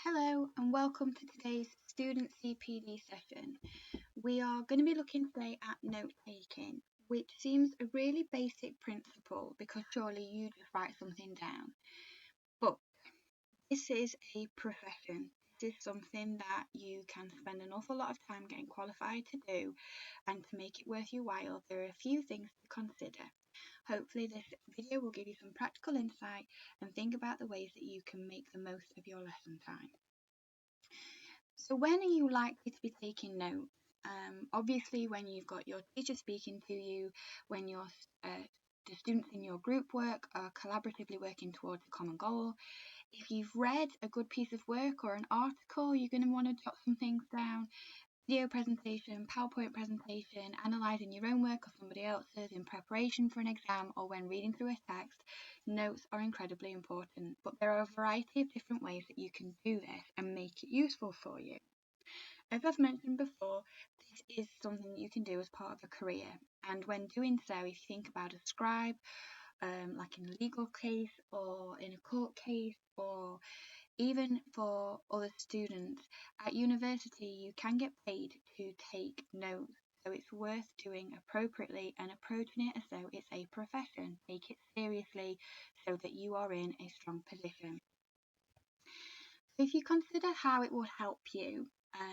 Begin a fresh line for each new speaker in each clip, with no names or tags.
Hello and welcome to today's Student CPD session. We are going to be looking today at note taking, which seems a really basic principle because surely you just write something down. But this is a profession. This is something that you can spend an awful lot of time getting qualified to do, and to make it worth your while, there are a few things to consider. Hopefully this video will give you some practical insight and think about the ways that you can make the most of your lesson time. So when are you likely to be taking notes? Obviously when you've got your teacher speaking to you, when the students in your group work are collaboratively working towards a common goal. If you've read a good piece of work or an article, you're going to want to jot some things down. Video presentation, PowerPoint presentation, analysing your own work or somebody else's in preparation for an exam or when reading through a text, notes are incredibly important, but there are a variety of different ways that you can do this and make it useful for you. As I've mentioned before, this is something that you can do as part of a career, and when doing so, if you think about a scribe, like in a legal case or in a court case, or even for other students at university, you can get paid to take notes, so it's worth doing appropriately and approaching it as though it's a profession. Take it seriously so that you are in a strong position. So if you consider how it will help you,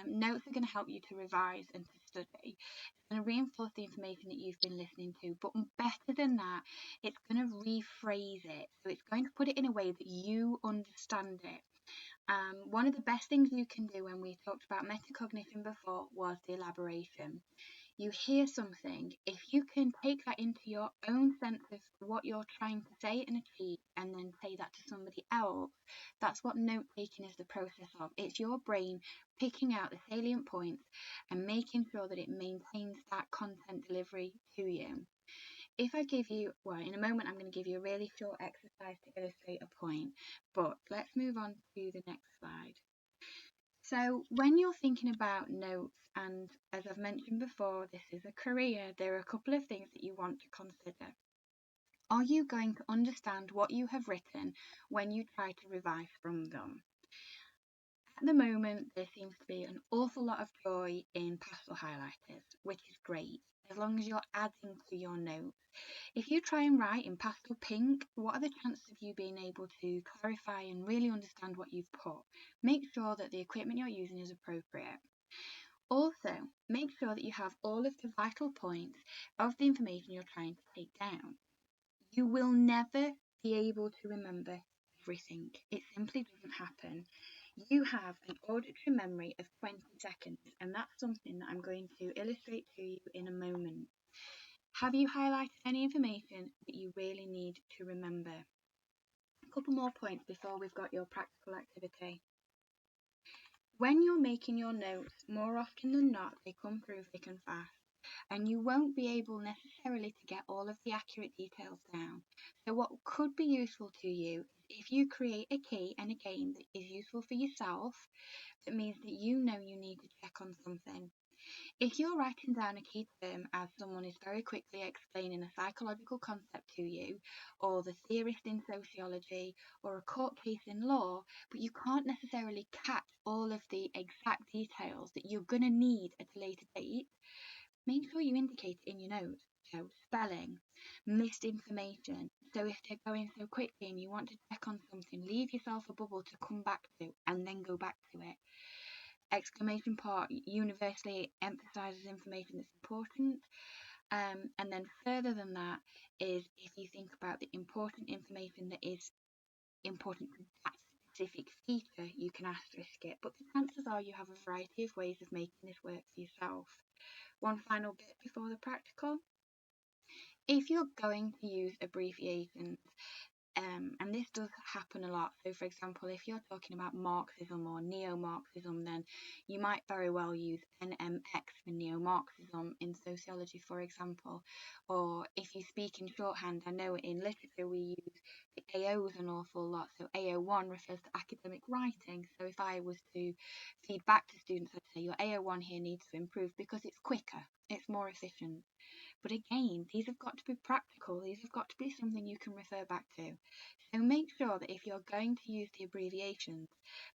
notes are going to help you to revise and to study. It's going to reinforce the information that you've been listening to, but better than that, it's going to rephrase it. So it's going to put it in a way that you understand it. One of the best things you can do, when we talked about metacognition before, was the elaboration. You hear something, if you can take that into your own sense of what you're trying to say and achieve, and then say that to somebody else, that's what note taking is the process of. It's your brain picking out the salient points and making sure that it maintains that content delivery to you. If I give you, well, in a moment I'm going to give you a really short exercise to illustrate a point, but let's move on to the next slide. So when you're thinking about notes, and as I've mentioned before, this is a career, there are a couple of things that you want to consider. Are you going to understand what you have written when you try to revise from them? At the moment, there seems to be an awful lot of joy in pastel highlighters, which is great, as long as you're adding to your notes. If you try and write in pastel pink, what are the chances of you being able to clarify and really understand what you've put? Make sure that the equipment you're using is appropriate. Also, make sure that you have all of the vital points of the information you're trying to take down. You will never be able to remember everything. It simply doesn't happen. You have an auditory memory of 20 seconds, and that's something that I'm going to illustrate to you in a moment. Have you highlighted any information that you really need to remember? A couple more points before we've got your practical activity. When you're making your notes, more often than not, they come through thick and fast, and you won't be able necessarily to get all of the accurate details down. So what could be useful to you is if you create a key and a game that is useful for yourself, that means that you know you need to check on something. If you're writing down a key term as someone is very quickly explaining a psychological concept to you, or the theorist in sociology, or a court case in law, but you can't necessarily catch all of the exact details that you're going to need at a later date, make sure you indicate it in your notes. So spelling, missed information. So if they're going so quickly and you want to check on something, leave yourself a bubble to come back to and then go back to it. Exclamation part universally emphasizes information that's important. And then further than that is if you think about the important information that is important to that specific feature, you can asterisk it. But the chances are you have a variety of ways of making this work for yourself. One final bit before the practical. If you're going to use abbreviations, and this does happen a lot. So, for example, if you're talking about Marxism or neo-Marxism, then you might very well use NMX for neo-Marxism in sociology, for example. Or if you speak in shorthand, I know in literature we use the AOs an awful lot. So AO1 refers to academic writing. So if I was to feed back to students, I'd say your AO1 here needs to improve because it's quicker, it's more efficient. But again, these have got to be practical. These have got to be something you can refer back to. So make sure that if you're going to use the abbreviations,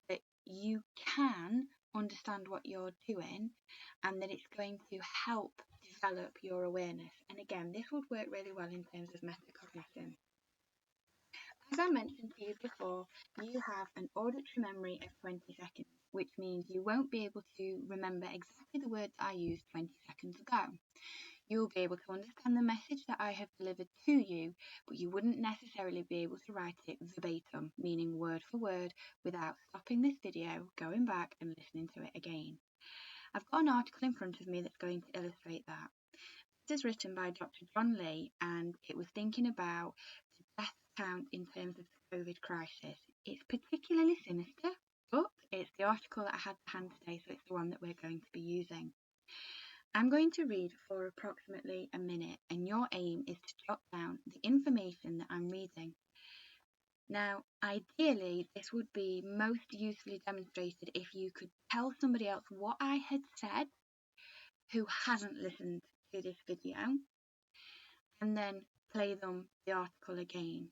that you can understand what you're doing and that it's going to help develop your awareness. And again, this would work really well in terms of metacognition. As I mentioned to you before, you have an auditory memory of 20 seconds, which means you won't be able to remember exactly the words I used 20 seconds ago. You'll be able to understand the message that I have delivered to you, but you wouldn't necessarily be able to write it verbatim, meaning word for word, without stopping this video, going back and listening to it again. I've got an article in front of me that's going to illustrate that. This is written by Dr. John Lee, and it was thinking about the death count in terms of the COVID crisis. It's particularly sinister, but it's the article that I had to hand today, so it's the one that we're going to be using. I'm going to read for approximately a minute, and your aim is to jot down the information that I'm reading. Now, ideally, this would be most usefully demonstrated if you could tell somebody else what I had said who hasn't listened to this video, and then play them the article again.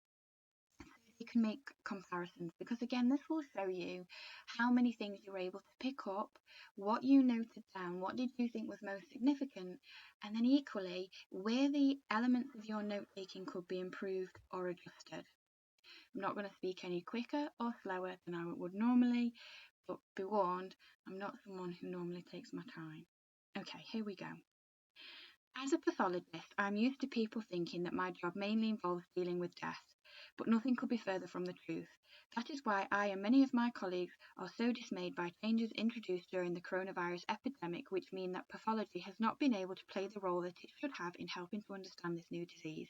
You can make comparisons, because again, this will show you how many things you were able to pick up, what you noted down, what did you think was most significant, and then equally where the elements of your note taking could be improved or adjusted. I'm not going to speak any quicker or slower than I would normally, but be warned, I'm not someone who normally takes my time. Okay, here we go. As a pathologist, I'm used to people thinking that my job mainly involves dealing with death, but nothing could be further from the truth. That is why I and many of my colleagues are so dismayed by changes introduced during the coronavirus epidemic, which mean that pathology has not been able to play the role that it should have in helping to understand this new disease.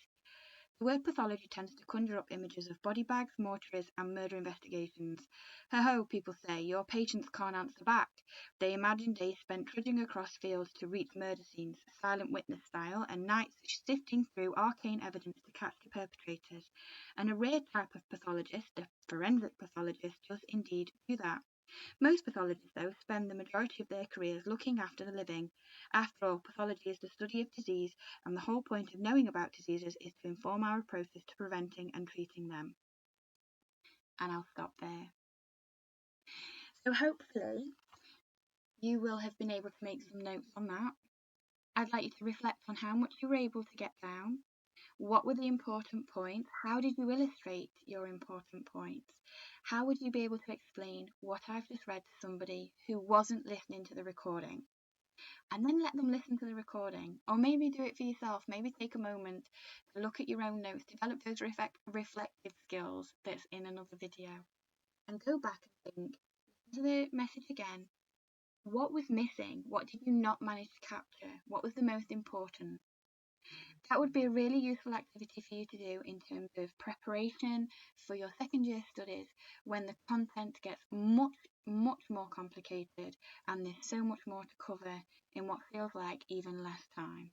The word pathology tends to conjure up images of body bags, mortuaries, and murder investigations. Ho, people say, your patients can't answer back. They imagine days spent trudging across fields to reach murder scenes, silent witness style, and nights sifting through arcane evidence to catch the perpetrators. And a rare type of pathologist, the forensic pathologist, does indeed do that. Most pathologists, though, spend the majority of their careers looking after the living. After all, pathology is the study of disease, and the whole point of knowing about diseases is to inform our approaches to preventing and treating them. And I'll stop there. So hopefully you will have been able to make some notes on that. I'd like you to reflect on how much you were able to get down. What were the important points? How did you illustrate your important points? How would you be able to explain what I've just read to somebody who wasn't listening to the recording? And then let them listen to the recording, or maybe do it for yourself. Maybe take a moment to look at your own notes, develop those reflective skills that's in another video, and go back and think, listen to the message again. What was missing? What did you not manage to capture? What was the most important? That would be a really useful activity for you to do in terms of preparation for your second year studies, when the content gets much more complicated and there's so much more to cover in what feels like even less time.